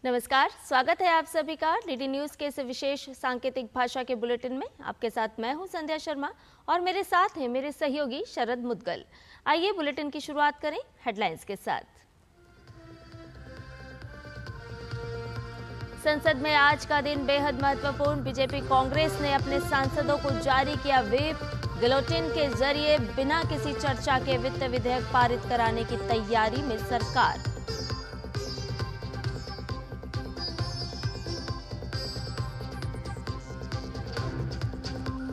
नमस्कार, स्वागत है आप सभी का डीडी न्यूज के इस विशेष सांकेतिक भाषा के बुलेटिन में। आपके साथ मैं हूं संध्या शर्मा और मेरे साथ हैं मेरे सहयोगी शरद मुदगल। आइए बुलेटिन की शुरुआत करें हेडलाइंस के साथ। संसद में आज का दिन बेहद महत्वपूर्ण। बीजेपी कांग्रेस ने अपने सांसदों को जारी किया व्हिप। गिलोटिन के जरिए बिना किसी चर्चा के वित्त विधेयक पारित कराने की तैयारी में सरकार।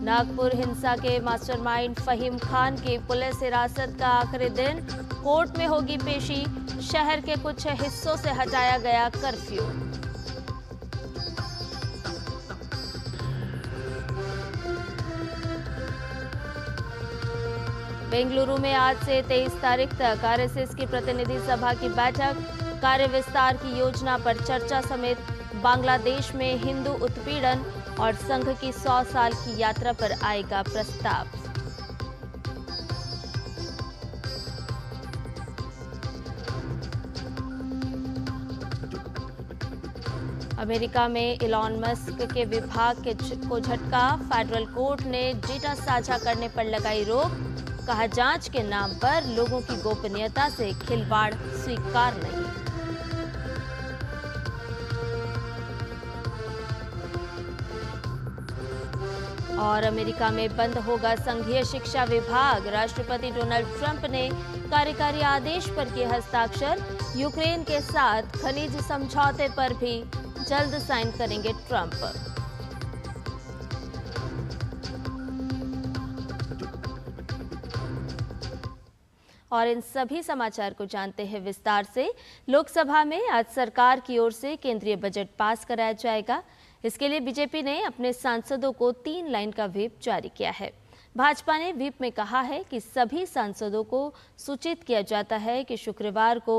नागपुर हिंसा के मास्टरमाइंड फहीम खान की पुलिस हिरासत का आखिरी दिन, कोर्ट में होगी पेशी। शहर के कुछ हिस्सों से हटाया गया कर्फ्यू। बेंगलुरु में आज से 23 तारीख तक आरएसएस की प्रतिनिधि सभा की बैठक। कार्य विस्तार की योजना पर चर्चा समेत बांग्लादेश में हिंदू उत्पीड़न और संघ की 100 साल की यात्रा पर आएगा प्रस्ताव। अमेरिका में इलॉन मस्क के विभाग को झटका। फेडरल कोर्ट ने डेटा साझा करने पर लगाई रोक। कहा, जांच के नाम पर लोगों की गोपनीयता से खिलवाड़ स्वीकार नहीं। और अमेरिका में बंद होगा संघीय शिक्षा विभाग। राष्ट्रपति डोनाल्ड ट्रंप ने कार्यकारी आदेश पर किए हस्ताक्षर। यूक्रेन के साथ खनिज समझौते पर भी जल्द साइन करेंगे ट्रंप। और इन सभी समाचार को जानते हैं विस्तार से। लोकसभा में आज सरकार की ओर से केंद्रीय बजट पास कराया जाएगा। इसके लिए बीजेपी ने अपने सांसदों को 3 लाइन का व्हिप जारी किया है। भाजपा ने व्हिप में कहा है कि सभी सांसदों को सूचित किया जाता है कि शुक्रवार को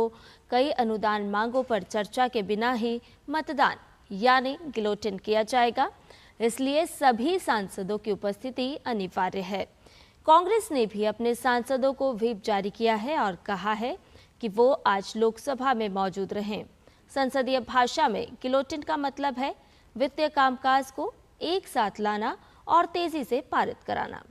कई अनुदान मांगों पर चर्चा के बिना ही मतदान यानी गिलोटिन किया जाएगा। इसलिए सभी सांसदों की उपस्थिति अनिवार्य है। कांग्रेस ने भी अपने सांसदों को व्हिप जारी किया है और कहा है कि वो आज लोकसभा में मौजूद रहें। संसदीय भाषा में गिलोटिन का मतलब है वित्तीय कामकाज को एक साथ लाना और तेजी से पारित कराना।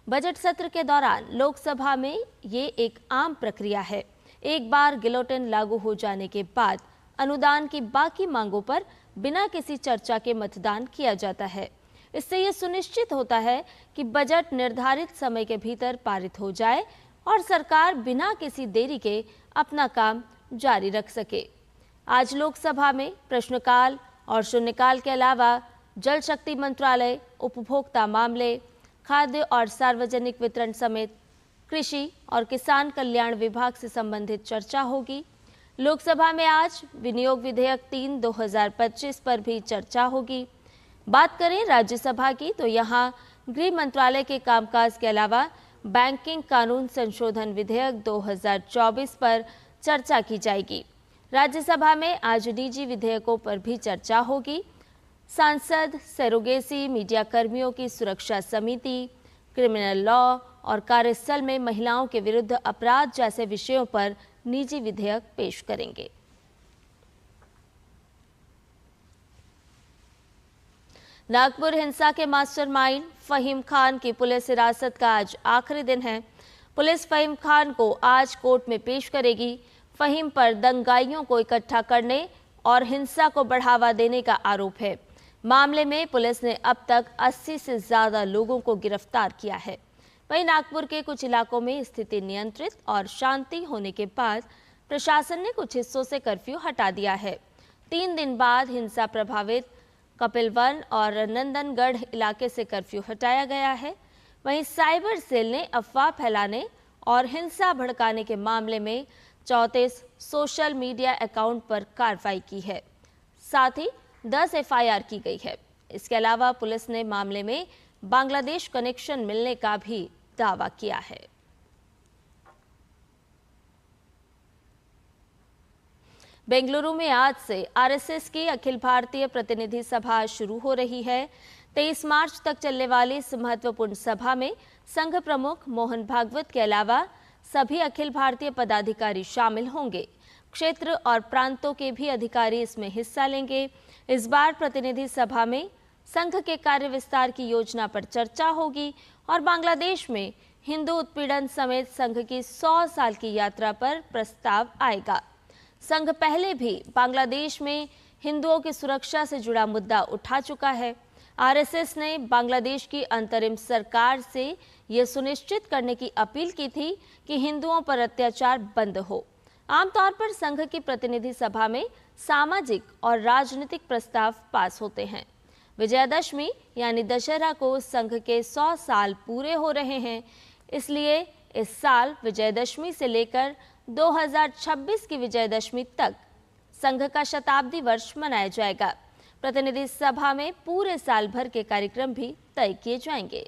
बजट सत्र के दौरान लोकसभा में ये एक आम प्रक्रिया है। एक बार गिलोटिन लागू हो जाने के बाद अनुदान की बाकी मांगों पर बिना किसी चर्चा के मतदान किया जाता है। इससे ये सुनिश्चित होता है कि बजट निर्धारित समय के भीतर पारित हो जाए और सरकार बिना किसी देरी के अपना काम जारी रख सके। आज लोकसभा में प्रश्नकाल और शून्यकाल के अलावा जल शक्ति मंत्रालय, उपभोक्ता मामले, खाद्य और सार्वजनिक वितरण समेत कृषि और किसान कल्याण विभाग से संबंधित चर्चा होगी। लोकसभा में आज विनियोग विधेयक 3/2025 पर भी चर्चा होगी। बात करें राज्यसभा की तो यहाँ गृह मंत्रालय के कामकाज के अलावा बैंकिंग कानून संशोधन विधेयक 2024 पर चर्चा की जाएगी। राज्यसभा में आज निजी विधेयकों पर भी चर्चा होगी। सांसद, सरोगेसी, मीडिया कर्मियों की सुरक्षा समिति, क्रिमिनल लॉ और कार्यस्थल में महिलाओं के विरुद्ध अपराध जैसे विषयों पर निजी विधेयक पेश करेंगे। नागपुर हिंसा के मास्टरमाइंड फहीम खान की पुलिस हिरासत का आज आखिरी दिन है। पुलिस फहीम खान को आज कोर्ट में पेश करेगी। फहीम पर दंगाइयों को इकट्ठा करने और हिंसा को बढ़ावा देने का आरोप है। मामले में पुलिस ने अब तक 80 से ज्यादा लोगों को गिरफ्तार किया है। वहीं नागपुर के कुछ इलाकों में स्थिति नियंत्रित और शांति होने के बाद प्रशासन ने कुछ हिस्सों से कर्फ्यू हटा दिया है। 3 दिन बाद हिंसा प्रभावित कपिलवन और नंदनगढ़ इलाके से कर्फ्यू हटाया गया है। वहीं साइबर सेल ने अफवाह फैलाने और हिंसा भड़काने के मामले में 34 सोशल मीडिया अकाउंट पर कार्रवाई की है। साथ ही 10 एफआईआर की गई है। इसके अलावा पुलिस ने मामले में बांग्लादेश कनेक्शन मिलने का भी दावा किया है। बेंगलुरु में आज से आरएसएस की अखिल भारतीय प्रतिनिधि सभा शुरू हो रही है। 23 मार्च तक चलने वाली इस महत्वपूर्ण सभा में संघ प्रमुख मोहन भागवत के अलावा सभी अखिल भारतीय पदाधिकारी शामिल होंगे। क्षेत्र और प्रांतों के भी अधिकारी इसमें हिस्सा लेंगे। इस बार प्रतिनिधि सभा में संघ के कार्य विस्तार की योजना पर चर्चा होगी और बांग्लादेश में हिंदू उत्पीड़न समेत संघ की 100 साल की यात्रा पर प्रस्ताव आएगा। संघ पहले भी बांग्लादेश में हिंदुओं की सुरक्षा से जुड़ा मुद्दा उठा चुका है। आरएसएस ने बांग्लादेश की अंतरिम सरकार से ये सुनिश्चित करने की अपील की थी कि हिंदुओं पर अत्याचार बंद हो। आमतौर पर संघ की प्रतिनिधि सभा में सामाजिक और राजनीतिक प्रस्ताव पास होते हैं। विजयादशमी यानी दशहरा को संघ के 100 साल पूरे हो रहे हैं, इसलिए इस साल विजयदशमी से लेकर 2026 की विजयदशमी तक संघ का शताब्दी वर्ष मनाया जाएगा। प्रतिनिधि सभा में पूरे साल भर के कार्यक्रम भी तय किए जाएंगे।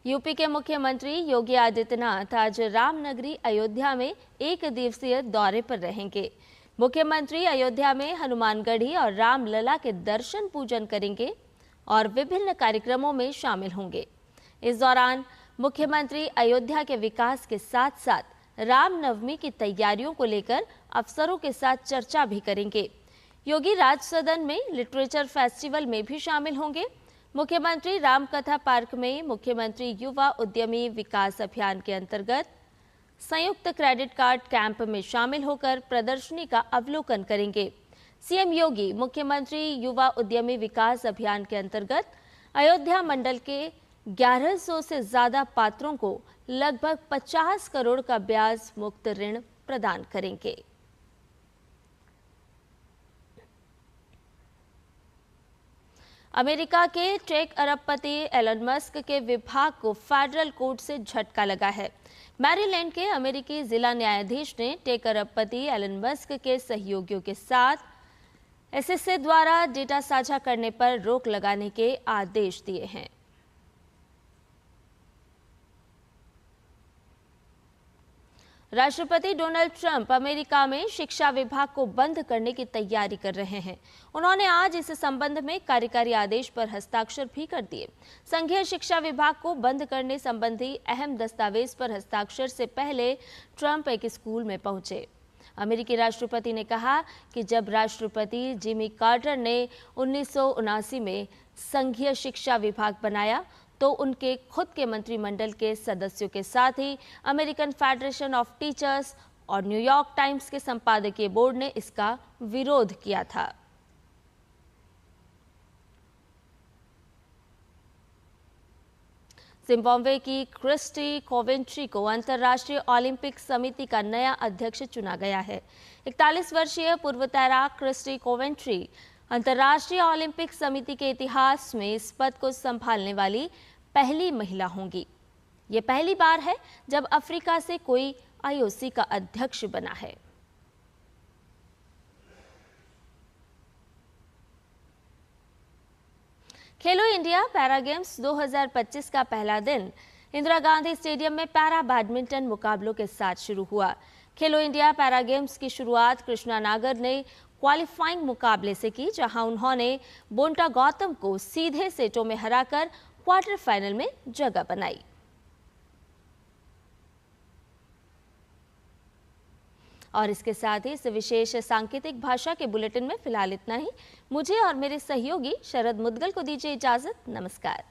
यूपी के मुख्यमंत्री योगी आदित्यनाथ आज रामनगरी अयोध्या में 1 दिवसीय दौरे पर रहेंगे। मुख्यमंत्री अयोध्या में हनुमानगढ़ी और रामलला के दर्शन पूजन करेंगे और विभिन्न कार्यक्रमों में शामिल होंगे। इस दौरान मुख्यमंत्री अयोध्या के विकास के साथ साथ रामनवमी की तैयारियों को लेकर अफसरों के साथ चर्चा भी करेंगे। योगी राज सदन में लिटरेचर फेस्टिवल में भी शामिल होंगे। मुख्यमंत्री रामकथा पार्क में मुख्यमंत्री युवा उद्यमी विकास अभियान के अंतर्गत संयुक्त क्रेडिट कार्ड कैंप में शामिल होकर प्रदर्शनी का अवलोकन करेंगे। सीएम योगी मुख्यमंत्री युवा उद्यमी विकास अभियान के अंतर्गत अयोध्या मंडल के 1100 से ज्यादा पात्रों को लगभग 50 करोड़ का ब्याज मुक्त ऋण प्रदान करेंगे। अमेरिका के टेक अरबपति एलन मस्क के विभाग को फेडरल कोर्ट से झटका लगा है। मैरीलैंड के अमेरिकी जिला न्यायाधीश ने टेक अरबपति एलन मस्क के सहयोगियों के साथ एसएसए द्वारा डेटा साझा करने पर रोक लगाने के आदेश दिए हैं। राष्ट्रपति डोनाल्ड ट्रंप अमेरिका में शिक्षा विभाग को बंद करने की तैयारी कर रहे हैं। उन्होंने आज इस संबंध में कार्यकारी आदेश पर हस्ताक्षर भी कर दिए। संघीय शिक्षा विभाग को बंद करने संबंधी अहम दस्तावेज पर हस्ताक्षर से पहले ट्रंप एक स्कूल में पहुंचे। अमेरिकी राष्ट्रपति ने कहा कि जब राष्ट्रपति जिमी कार्टर ने 1979 में संघीय शिक्षा विभाग बनाया तो उनके खुद के मंत्रिमंडल के सदस्यों के साथ ही अमेरिकन फेडरेशन ऑफ टीचर्स और न्यूयॉर्क टाइम्स के संपादकीय बोर्ड ने इसका विरोध किया था। जिम्बाब्वे की क्रिस्टी कोवेंट्री को अंतर्राष्ट्रीय ओलंपिक समिति का नया अध्यक्ष चुना गया है। 41 वर्षीय पूर्व तैराक क्रिस्टी कोवेंट्री अंतर्राष्ट्रीय ओलंपिक समिति के इतिहास में इस पद को संभालने वाली पहली महिला होंगी। ये पहली बार है जब अफ्रीका से कोई आईओसी का अध्यक्ष बना है। खेलो इंडिया पैरा गेम्स 2025 का पहला दिन इंदिरा गांधी स्टेडियम में पैरा बैडमिंटन मुकाबलों के साथ शुरू हुआ। खेलो इंडिया पैरा गेम्स की शुरुआत कृष्णा नागर ने क्वालिफाइंग मुकाबले से की, जहां उन्होंने बोंटा गौतम को सीधे सेटों में हराकर क्वार्टर फाइनल में जगह बनाई। और इसके साथ ही इस विशेष सांकेतिक भाषा के बुलेटिन में फिलहाल इतना ही। मुझे और मेरे सहयोगी शरद मुदगल को दीजिए इजाजत। नमस्कार।